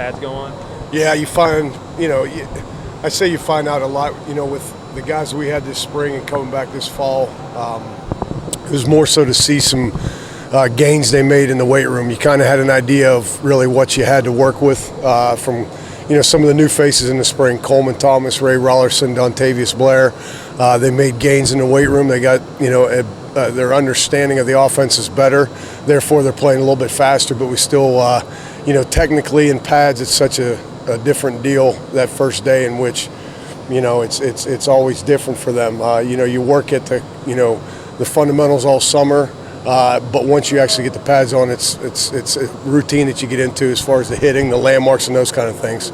pads go on? Yeah, you find, I say you find out a lot, with the guys we had this spring and coming back this fall. It was more so to see some gains they made in the weight room. You kind of had an idea of really what you had to work with from, some of the new faces in the spring, Coleman Thomas, Ray Rollerson, Dontavius Blair. They made gains in the weight room. They got, their understanding of the offense is better. Therefore, they're playing a little bit faster, but we still, technically in pads, it's such a different deal that first day in which, it's always different for them. You work at the fundamentals all summer, but once you actually get the pads on, it's a routine that you get into as far as the hitting, the landmarks, and those kind of things.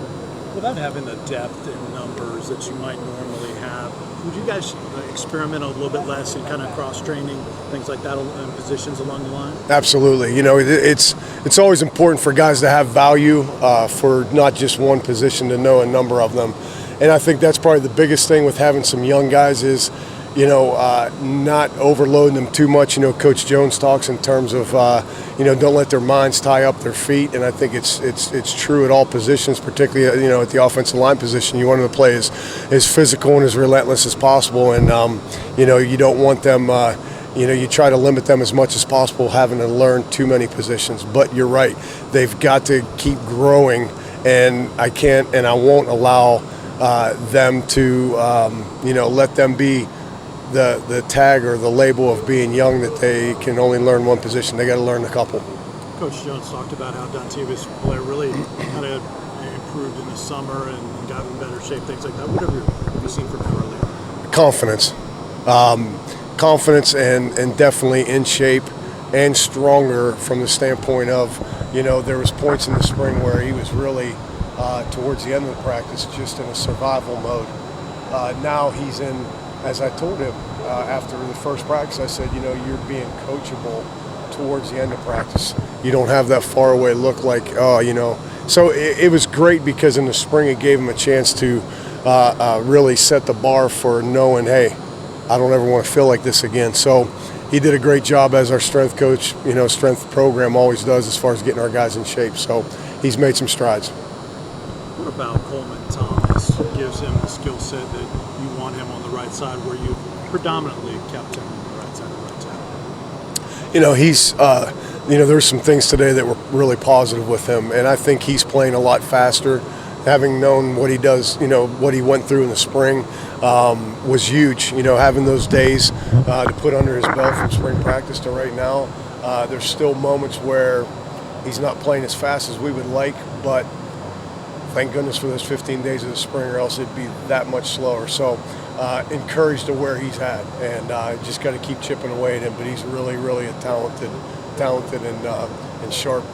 Without having the depth in numbers that you might normally have, would you guys experiment a little bit less in kind of cross-training, things like that, in positions along the line? Absolutely. It's always important for guys to have value for not just one position, to know a number of them. And I think that's probably the biggest thing with having some young guys is, not overloading them too much. Coach Jones talks in terms of, don't let their minds tie up their feet. And I think it's true at all positions, particularly, at the offensive line position. You want them to play as physical and as relentless as possible. And, you don't want them, you try to limit them as much as possible, having to learn too many positions. But you're right. They've got to keep growing. And I can't and I won't allow them to, let them be the tag or the label of being young, that they can only learn one position. They got to learn a couple. Coach Jones talked about how Dontavius Blair really kind of improved in the summer and got in better shape, things like that. What have you seen from him earlier? Confidence and definitely in shape and stronger from the standpoint of, there was points in the spring where he was really towards the end of the practice just in a survival mode. Now he's in, as I told him after the first practice, I said, you're being coachable towards the end of practice. You don't have that far away look like, So it was great because in the spring it gave him a chance to really set the bar for knowing, hey, I don't ever want to feel like this again. So he did a great job as our strength coach, strength program always does as far as getting our guys in shape. So he's made some strides. What about Coleman Thomas? Gives him the skill set that you want him on the right side, where you predominantly kept him on the right side of the right tackle? He's, there were some things today that were really positive with him, and I think he's playing a lot faster. Having known what he does, what he went through in the spring was huge. Having those days to put under his belt from spring practice to right now, there's still moments where he's not playing as fast as we would like, but thank goodness for those 15 days of the spring, or else it'd be that much slower. So encouraged to where he's at, and just got to keep chipping away at him. But he's really, really a talented and sharp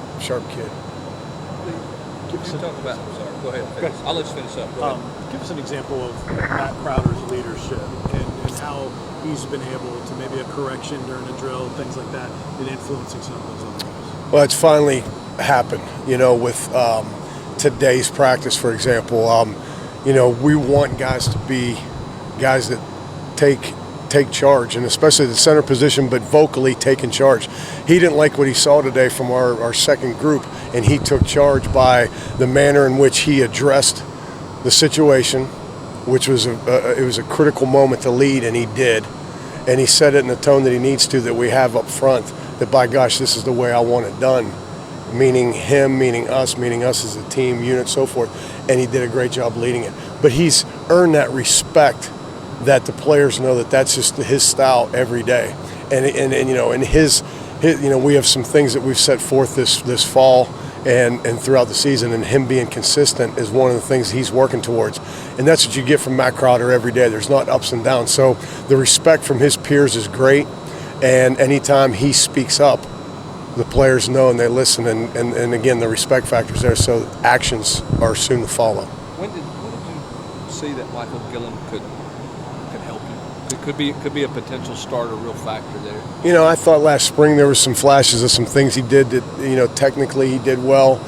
kid. Talk about. Sorry, go ahead. I'll let you finish up. Go ahead. Give us an example of Matt Crowder's leadership and how he's been able to, maybe a correction during a drill, things like that, in influencing some of those other guys. Well, it's finally happened. With today's practice, for example. We want guys to be guys that take charge, and especially the center position, but vocally taking charge. He didn't like what he saw today from our second group, and he took charge by the manner in which he addressed the situation, which was it was a critical moment to lead, and he did. And he said it in the tone that he needs to, that we have up front, that by gosh, this is the way I want it done. Meaning him, meaning us as a team, unit, so forth. And he did a great job leading it. But he's earned that respect that the players know that that's just his style every day. And his we have some things that we've set forth this fall and throughout the season, and him being consistent is one of the things he's working towards. And that's what you get from Matt Crowder every day. There's not ups and downs. So the respect from his peers is great. And anytime he speaks up, the players know and they listen, and again, the respect factor is there, so actions are soon to follow. When did you see that Michael Gillen could help you? It could be a potential starter, real factor there. I thought last spring there were some flashes of some things he did that, technically he did well.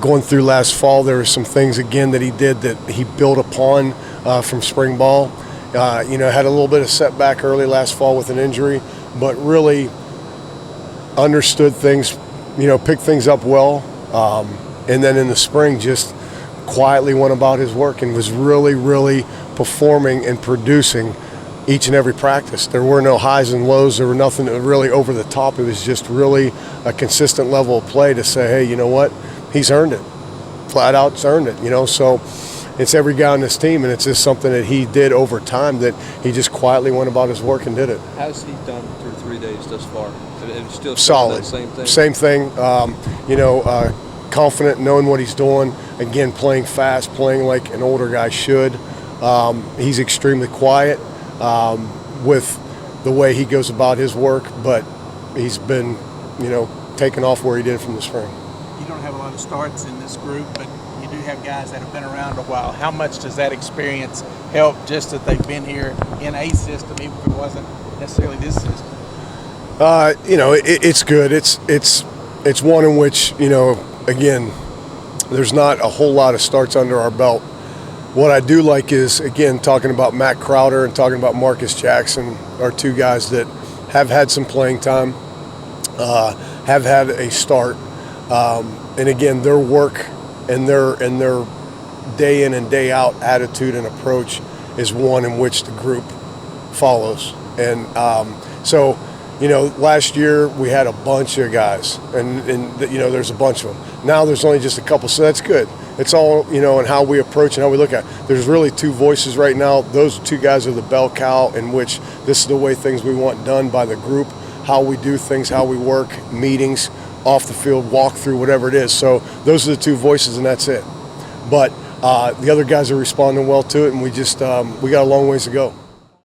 Going through last fall, there were some things again that he did that he built upon from spring ball. Had a little bit of setback early last fall with an injury, but really understood things, picked things up well. and then in the spring just quietly went about his work and was really, really performing and producing each and every practice. There were no highs and lows. There were nothing really over the top. It was just really a consistent level of play to say, hey, you know what? He's earned it. Flat out, he's earned it, you know? So it's every guy on this team, and it's just something that he did over time, that he just quietly went about his work and did it. How's he done through 3 days thus far? And still Solid. That same thing? Same thing. You know, confident, knowing what he's doing. Again, playing fast, playing like an older guy should. He's extremely quiet with the way he goes about his work, but he's been, you know, taking off where he did from the spring. You don't have a lot of starts in this group, but you do have guys that have been around a while. How much does that experience help, just that they've been here in a system, even if it wasn't necessarily this system? You know, it's good. It's one in which, you know, again, there's not a whole lot of starts under our belt. What I do like is, again, talking about Matt Crowder and talking about Marcus Jackson are two guys that have had some playing time, have had a start, and again, their work and their day in and day out attitude and approach is one in which the group follows. And so, you know, last year we had a bunch of guys, and you know, there's a bunch of them. Now there's only just a couple, so that's good. It's all, you know, and how we approach and how we look at it. There's really two voices right now. Those two guys are the bell cow, in which this is the way things we want done by the group, how we do things, how we work, meetings, off the field, walk through, whatever it is. So those are the two voices, and that's it. But the other guys are responding well to it, and we got a long ways to go.